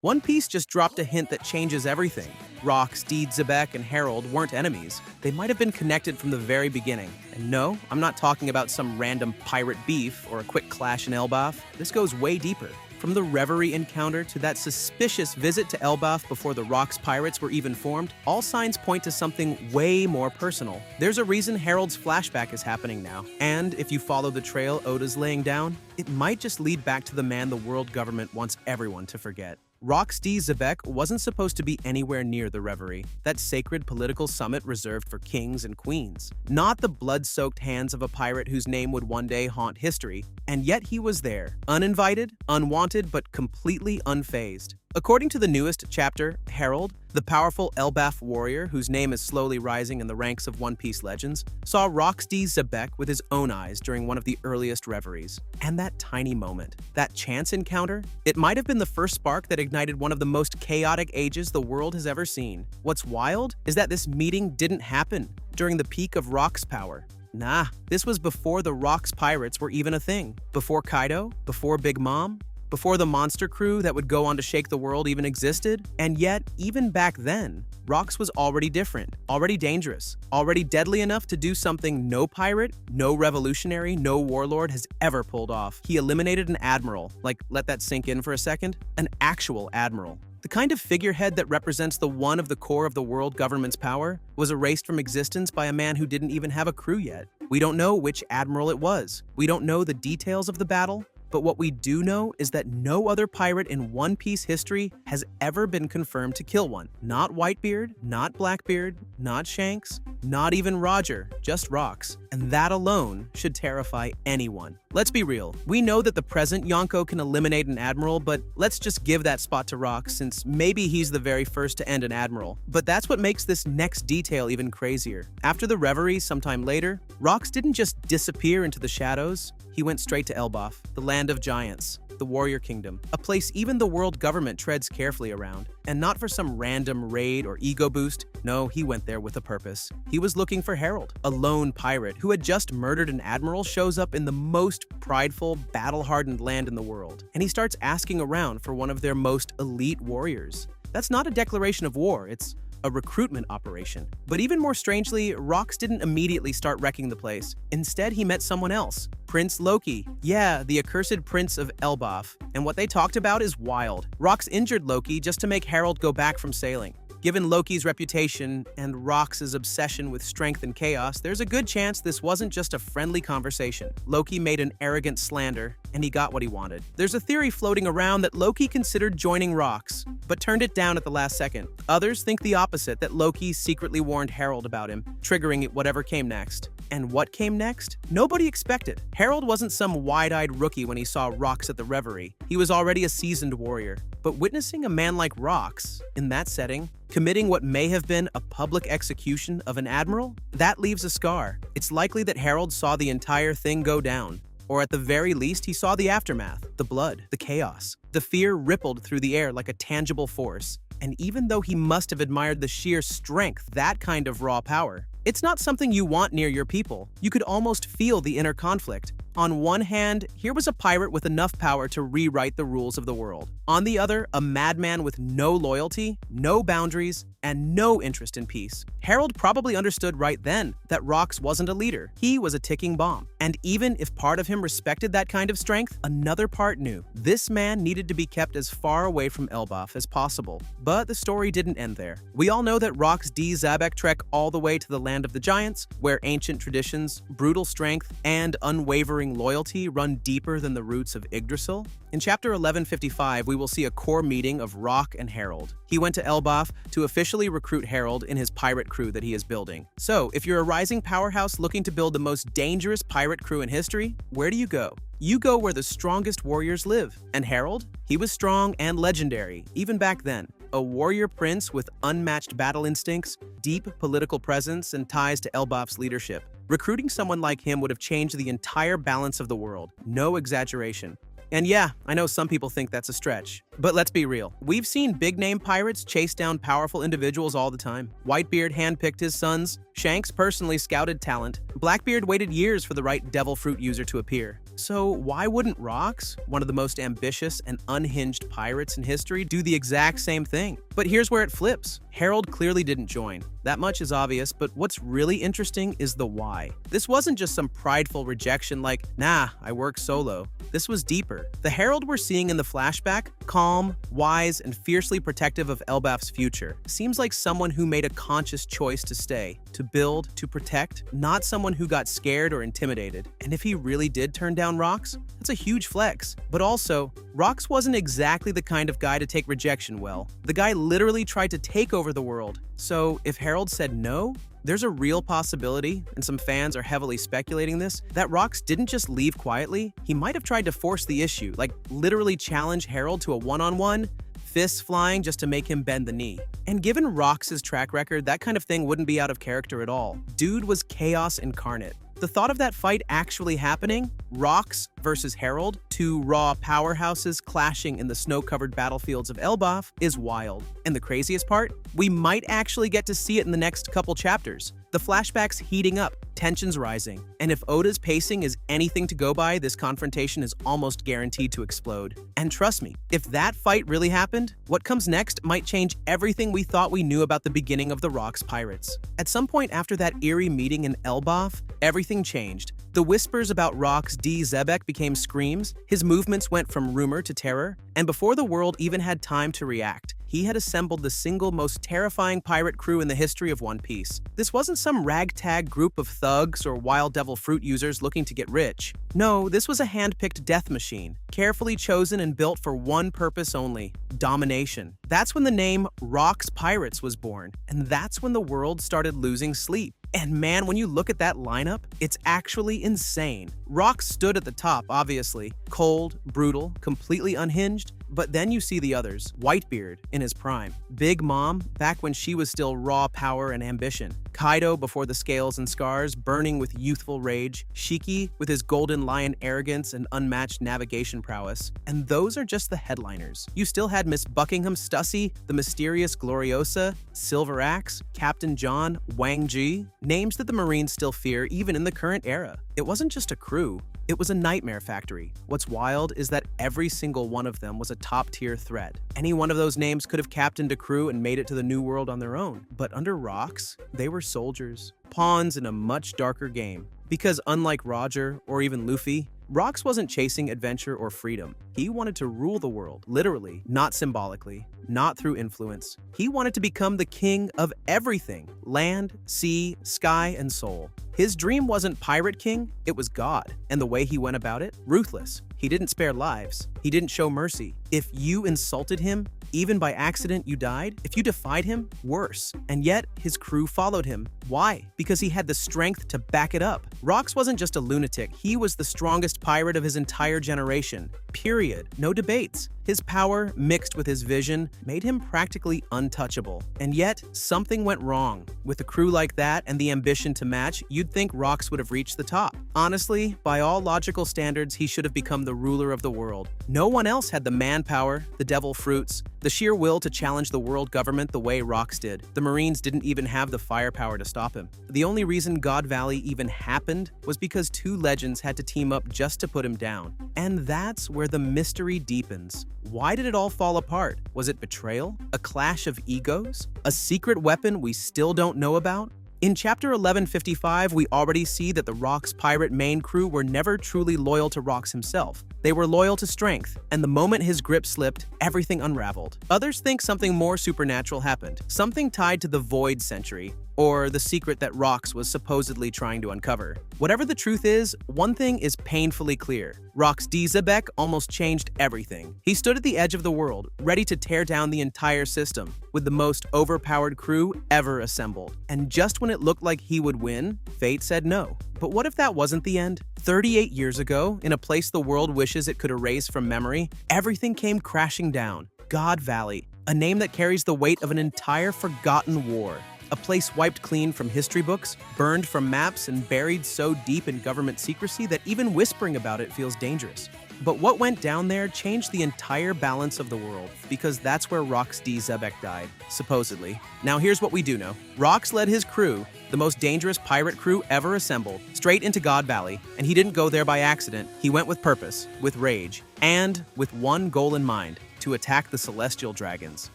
One Piece just dropped a hint that changes everything. Rock, Steed, Xebec, and Harald weren't enemies. They might have been connected from the very beginning. And no, I'm not talking about some random pirate beef or a quick clash in Elbaf. This goes way deeper. From the Revery encounter to that suspicious visit to Elbaf before the Rock's pirates were even formed, all signs point to something way more personal. There's a reason Harald's flashback is happening now. And if you follow the trail Oda's laying down, it might just lead back to the man the world government wants everyone to forget. Rock's Xebec wasn't supposed to be anywhere near the Revery, that sacred political summit reserved for kings and queens. Not the blood-soaked hands of a pirate whose name would one day haunt history, and yet he was there, uninvited, unwanted, but completely unfazed. According to the newest chapter, Harald, the powerful Elbaf warrior whose name is slowly rising in the ranks of One Piece legends, saw Rock's Xebec with his own eyes during one of the earliest reveries. And that tiny moment, that chance encounter, it might have been the first spark that ignited one of the most chaotic ages the world has ever seen. What's wild is that this meeting didn't happen during the peak of Rock's power. Nah, this was before the Rock's pirates were even a thing. Before Kaido, before Big Mom, before the monster crew that would go on to shake the world even existed. And yet, even back then, Rock's was already different, already dangerous, already deadly enough to do something no pirate, no revolutionary, no warlord has ever pulled off. He eliminated an admiral. Like, let that sink in for a second. An actual admiral. The kind of figurehead that represents the one of the core of the world government's power was erased from existence by a man who didn't even have a crew yet. We don't know which admiral it was. We don't know the details of the battle. But what we do know is that no other pirate in One Piece history has ever been confirmed to kill one. Not Whitebeard, not Blackbeard, not Shanks, not even Roger, just Rocks. And that alone should terrify anyone. Let's be real. We know that the present Yonko can eliminate an admiral, but let's just give that spot to Rocks since maybe he's the very first to end an admiral. But that's what makes this next detail even crazier. After the Reverie sometime later, Rocks didn't just disappear into the shadows. He went straight to Elbaf, the land of giants, the warrior kingdom, a place even the world government treads carefully around. And not for some random raid or ego boost. No, he went there with a purpose. He was looking for Harald, a lone pirate who had just murdered an admiral, shows up in the most prideful, battle-hardened land in the world. And he starts asking around for one of their most elite warriors. That's not a declaration of war, it's a recruitment operation. But even more strangely, Rocks didn't immediately start wrecking the place. Instead, he met someone else, Prince Loki. Yeah, the accursed prince of Elbaf. And what they talked about is wild. Rocks injured Loki just to make Harald go back from sailing. Given Loki's reputation and Rocks' obsession with strength and chaos, there's a good chance this wasn't just a friendly conversation. Loki made an arrogant slander, and he got what he wanted. There's a theory floating around that Loki considered joining Rocks, but turned it down at the last second. Others think the opposite, that Loki secretly warned Harald about him, triggering whatever came next. And what came next? Nobody expected. Harald wasn't some wide-eyed rookie when he saw Rocks at the Reverie. He was already a seasoned warrior. But witnessing a man like Rocks, in that setting, committing what may have been a public execution of an admiral, that leaves a scar. It's likely that Harald saw the entire thing go down. Or at the very least, he saw the aftermath, the blood, the chaos. The fear rippled through the air like a tangible force. And even though he must have admired the sheer strength, that kind of raw power, it's not something you want near your people. You could almost feel the inner conflict. On one hand, here was a pirate with enough power to rewrite the rules of the world. On the other, a madman with no loyalty, no boundaries, and no interest in peace. Harald probably understood right then that Rocks wasn't a leader. He was a ticking bomb. And even if part of him respected that kind of strength, another part knew this man needed to be kept as far away from Elbaf as possible. But the story didn't end there. We all know that Rock's Xebec trek all the way to the land of the giants, where ancient traditions, brutal strength, and unwavering loyalty run deeper than the roots of Yggdrasil. In chapter 1155, we will see a core meeting of Rock and Harald. He went to Elbaf to officially recruit Harald in his pirate crew that he is building. So, if you're a rising powerhouse looking to build the most dangerous pirate crew in history, where do you go? You go where the strongest warriors live. And Harald? He was strong and legendary, even back then. A warrior prince with unmatched battle instincts, deep political presence, and ties to Elbaf's leadership. Recruiting someone like him would have changed the entire balance of the world. No exaggeration. And yeah, I know some people think that's a stretch, but let's be real. We've seen big-name pirates chase down powerful individuals all the time. Whitebeard handpicked his sons, Shanks personally scouted talent, Blackbeard waited years for the right devil fruit user to appear. So why wouldn't Rox, one of the most ambitious and unhinged pirates in history, do the exact same thing? But here's where it flips. Harald clearly didn't join. That much is obvious, but what's really interesting is the why. This wasn't just some prideful rejection like, nah, I work solo. This was deeper. The Harald we're seeing in the flashback, calm, wise, and fiercely protective of Elbaf's future, seems like someone who made a conscious choice to stay, to build, to protect, not someone who got scared or intimidated. And if he really did turn down Rox, that's a huge flex. But also, Rox wasn't exactly the kind of guy to take rejection well. The guy literally tried to take over the world. So if Harald said no, there's a real possibility, and some fans are heavily speculating this, that Rox didn't just leave quietly. He might have tried to force the issue, like literally challenge Harald to a one-on-one, fists flying just to make him bend the knee. And given Rox's track record, that kind of thing wouldn't be out of character at all. Dude was chaos incarnate. The thought of that fight actually happening, Rox versus Harald, two raw powerhouses clashing in the snow-covered battlefields of Elbaf, is wild. And the craziest part? We might actually get to see it in the next couple chapters. The flashback's heating up, tensions rising, and if Oda's pacing is anything to go by, this confrontation is almost guaranteed to explode. And trust me, if that fight really happened, what comes next might change everything we thought we knew about the beginning of the Rox Pirates. At some point after that eerie meeting in Elbaf, everything changed. The whispers about Rox D. Xebec became screams, his movements went from rumor to terror, and before the world even had time to react, he had assembled the single most terrifying pirate crew in the history of One Piece. This wasn't some ragtag group of thugs or wild devil fruit users looking to get rich. No, this was a hand-picked death machine, carefully chosen and built for one purpose only: domination. That's when the name Rox Pirates was born, and that's when the world started losing sleep. And man, when you look at that lineup, it's actually insane. Rox stood at the top, obviously. Cold, brutal, completely unhinged. But then you see the others. Whitebeard, in his prime. Big Mom, back when she was still raw power and ambition. Kaido, before the scales and scars, burning with youthful rage. Shiki, with his golden lion arrogance and unmatched navigation prowess. And those are just the headliners. You still had Miss Buckingham Stussy, the mysterious Gloriosa, Silver Axe, Captain John, Wang Ji, names that the Marines still fear even in the current era. It wasn't just a crew. It was a nightmare factory. What's wild is that every single one of them was a top-tier threat. Any one of those names could have captained a crew and made it to the New World on their own. But under Rox, they were soldiers, pawns in a much darker game. Because unlike Roger or even Luffy, Rox wasn't chasing adventure or freedom. He wanted to rule the world, literally, not symbolically, not through influence. He wanted to become the king of everything: land, sea, sky, and soul. His dream wasn't pirate king, it was God. And the way he went about it? Ruthless. He didn't spare lives. He didn't show mercy. If you insulted him, even by accident you died. If you defied him, worse. And yet, his crew followed him. Why? Because he had the strength to back it up. Rox wasn't just a lunatic, he was the strongest pirate of his entire generation. Period. No debates. His power, mixed with his vision, made him practically untouchable. And yet, something went wrong. With a crew like that and the ambition to match, you'd think Rox would have reached the top. Honestly, by all logical standards, he should have become the ruler of the world. No one else had the manpower, the devil fruits, the sheer will to challenge the world government the way Rox did. The Marines didn't even have the firepower to stop him. The only reason God Valley even happened was because two legends had to team up just to put him down. And that's where the mystery deepens. Why did it all fall apart? Was it betrayal? A clash of egos? A secret weapon we still don't know about? In Chapter 1155, we already see that the Rox pirate main crew were never truly loyal to Rox himself. They were loyal to strength, and the moment his grip slipped, everything unraveled. Others think something more supernatural happened, something tied to the Void Century, or the secret that Rox was supposedly trying to uncover. Whatever the truth is, one thing is painfully clear. Rox D. Xebec almost changed everything. He stood at the edge of the world, ready to tear down the entire system, with the most overpowered crew ever assembled. And just when it looked like he would win, fate said no. But what if that wasn't the end? 38 years ago, in a place the world wishes it could erase from memory, everything came crashing down. God Valley, a name that carries the weight of an entire forgotten war. A place wiped clean from history books, burned from maps, and buried so deep in government secrecy that even whispering about it feels dangerous. But what went down there changed the entire balance of the world, because that's where Rox D. Xebec died, supposedly. Now here's what we do know. Rox led his crew, the most dangerous pirate crew ever assembled, straight into God Valley, and he didn't go there by accident. He went with purpose, with rage, and with one goal in mind: to attack the celestial dragons.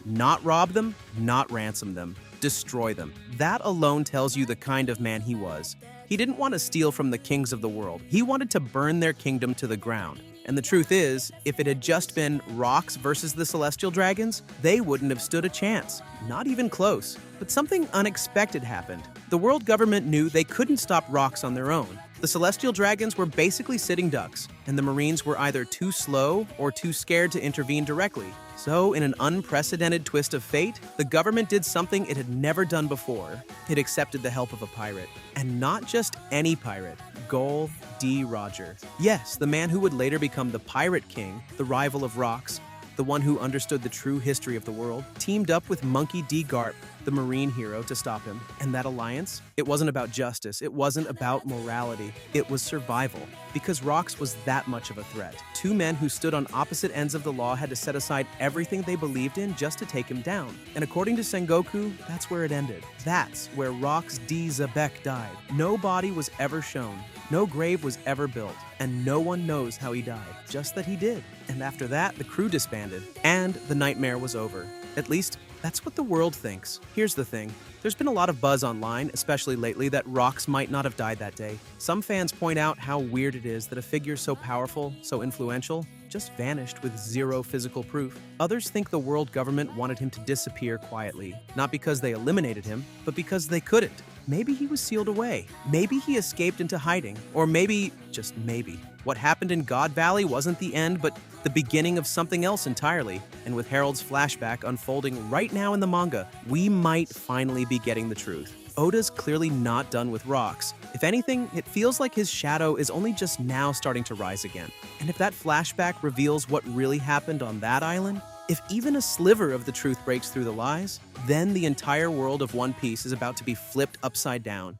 Not rob them, not ransom them, destroy them. That alone tells you the kind of man he was. He didn't want to steal from the kings of the world. He wanted to burn their kingdom to the ground. And the truth is, if it had just been Rox versus the celestial dragons, they wouldn't have stood a chance. Not even close. But something unexpected happened. The world government knew they couldn't stop Rox on their own. The celestial dragons were basically sitting ducks, and the Marines were either too slow or too scared to intervene directly. So, in an unprecedented twist of fate, the government did something it had never done before. It accepted the help of a pirate. And not just any pirate, Gol D. Roger. Yes, the man who would later become the Pirate King, the rival of Rox, the one who understood the true history of the world, teamed up with Monkey D. Garp, the Marine hero, to stop him. And that alliance? It wasn't about justice. It wasn't about morality. It was survival. Because Rox was that much of a threat. Two men who stood on opposite ends of the law had to set aside everything they believed in just to take him down. And according to Sengoku, that's where it ended. That's where Rox D. Xebec died. No body was ever shown. No grave was ever built, and no one knows how he died, just that he did. And after that, the crew disbanded, and the nightmare was over. At least, that's what the world thinks. Here's the thing. There's been a lot of buzz online, especially lately, that Rox might not have died that day. Some fans point out how weird it is that a figure so powerful, so influential, just vanished with zero physical proof. Others think the world government wanted him to disappear quietly, not because they eliminated him, but because they couldn't. Maybe he was sealed away. Maybe he escaped into hiding. Or maybe, just maybe, what happened in God Valley wasn't the end, but the beginning of something else entirely. And with Harold's flashback unfolding right now in the manga, we might finally be getting the truth. Oda's clearly not done with Rox. If anything, it feels like his shadow is only just now starting to rise again. And if that flashback reveals what really happened on that island, if even a sliver of the truth breaks through the lies, then the entire world of One Piece is about to be flipped upside down.